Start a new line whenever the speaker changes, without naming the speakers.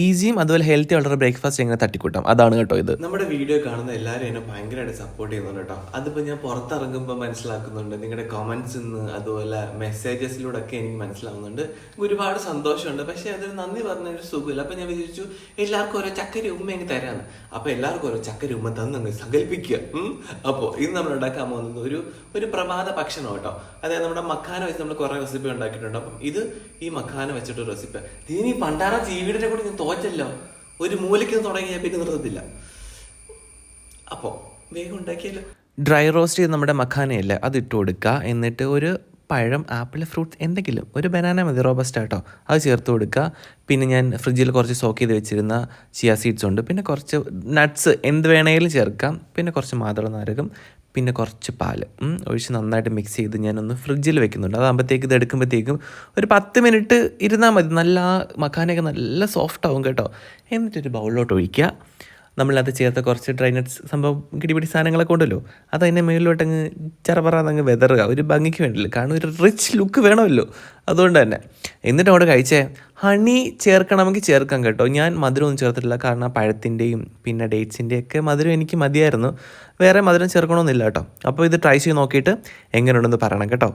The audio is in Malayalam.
ഈസിയും അതുപോലെ ഹെൽത്തി ആയിട്ടുള്ള ബ്രേക്ക്ഫാസ്റ്റ് എങ്ങനെ തട്ടിക്കൂട്ടാം, അതാണ് കേട്ടോ ഇത്. നമ്മുടെ വീഡിയോ കാണുന്ന എല്ലാവരും എന്നെ ഭയങ്കരമായിട്ട് സപ്പോർട്ട് ചെയ്യുന്നുണ്ട് കേട്ടോ. അതിപ്പോൾ ഞാൻ പുറത്തിറങ്ങുമ്പോൾ മനസ്സിലാക്കുന്നുണ്ട്, നിങ്ങളുടെ കമൻസിൽ നിന്ന് അതുപോലെ മെസ്സേജസിലൂടെ ഒക്കെ എനിക്ക് മനസ്സിലാവുന്നുണ്ട്. ഒരുപാട് സന്തോഷമുണ്ട്. പക്ഷേ അതൊരു നന്ദി പറഞ്ഞൊരു സുഖമില്ല. അപ്പം ഞാൻ വിചാരിച്ചു എല്ലാവർക്കും ഓരോ ചക്കരി ഉമ്മ എനിക്ക് തരാമെന്ന്. അപ്പോൾ എല്ലാവർക്കും ഓരോ ചക്കരി ഉമ്മ തന്നങ്ങ് സങ്കല്പിക്കുക. അപ്പോൾ ഇന്ന് നമ്മൾ ഉണ്ടാക്കാൻ പോകുന്നത് ഒരു പ്രഭാത ഭക്ഷണം കേട്ടോ. അതായത് നമ്മുടെ മഖാന വെച്ച് നമ്മൾ കുറേ റെസിപ്പി ഉണ്ടാക്കിയിട്ടുണ്ട്. അപ്പം ഈ മഖാന വെച്ചിട്ടൊരു റെസിപ്പി. ഇതിന് പണ്ടാറ ജീവിയുടെ കൂടെ ഞാൻ തോറ്റല്ലോ, ഒരു മൂലയ്ക്ക് തുടങ്ങിയാൽ പിന്നെ നിർത്തത്തില്ല. അപ്പോൾ വേഗം ഉണ്ടാക്കിയല്ലോ. ഡ്രൈ റോസ്റ്റ് ചെയ്ത് നമ്മുടെ മഖാനയല്ലേ അത് ഇട്ട് കൊടുക്കുക. എന്നിട്ട് ഒരു പഴം, ആപ്പിൾ, ഫ്രൂട്ട്സ് എന്തെങ്കിലും, ഒരു ബനാന മതി, റോബസ്റ്റ് കേട്ടോ, അത് ചേർത്ത് കൊടുക്കുക. പിന്നെ ഞാൻ ഫ്രിഡ്ജിൽ കുറച്ച് സോക്ക് ചെയ്ത് വെച്ചിരുന്ന ചിയ സീഡ്സ് ഉണ്ട്. പിന്നെ കുറച്ച് നട്ട്സ് എന്ത് വേണമെങ്കിലും ചേർക്കാം. പിന്നെ കുറച്ച് മാതള നാരകം, പിന്നെ കുറച്ച് പാൽ ഒഴിച്ച് നന്നായിട്ട് മിക്സ് ചെയ്ത് ഞാനൊന്ന് ഫ്രിഡ്ജിൽ വെക്കുന്നുണ്ട്. അതാകുമ്പോഴത്തേക്ക് ഇത് എടുക്കുമ്പോഴത്തേക്കും ഒരു 10 മിനിറ്റ് ഇരുന്നാൽ മതി. നല്ല മഖാനയൊക്കെ നല്ല സോഫ്റ്റ് ആവും കേട്ടോ. എന്നിട്ടൊരു ബൗളിലോട്ട് ഒഴിക്കുക. നമ്മളത് ചേർത്ത കുറച്ച് ഡ്രൈ നട്ട്സ് സംഭവം കിടിപിടി സാധനങ്ങളൊക്കെ ഉണ്ടല്ലോ, അത് അതിൻ്റെ മേളിലോട്ടങ്ങ് ചറപറാന്നങ്ങ് വെതറുക. ഒരു ഭംഗിക്ക് വേണ്ടിയില്ല, കാരണം ഒരു റിച്ച് ലുക്ക് വേണമല്ലോ, അതുകൊണ്ട് തന്നെ. എന്നിട്ട് അവിടെ കഴിച്ചേ ഹണി ചേർക്കണമെങ്കിൽ ചേർക്കാം കേട്ടോ. ഞാൻ മധുരമൊന്നും ചേർത്തിട്ടില്ല, കാരണം പഴത്തിൻ്റെയും പിന്നെ ഡേറ്റ്സിൻ്റെയൊക്കെ മധുരം എനിക്ക് മതിയായിരുന്നു. വേറെ മധുരം ചേർക്കണമെന്നില്ല കേട്ടോ. അപ്പോൾ ഇത് ട്രൈ ചെയ്ത് നോക്കിയിട്ട് എങ്ങനെയുണ്ടെന്ന് പറയണം കേട്ടോ.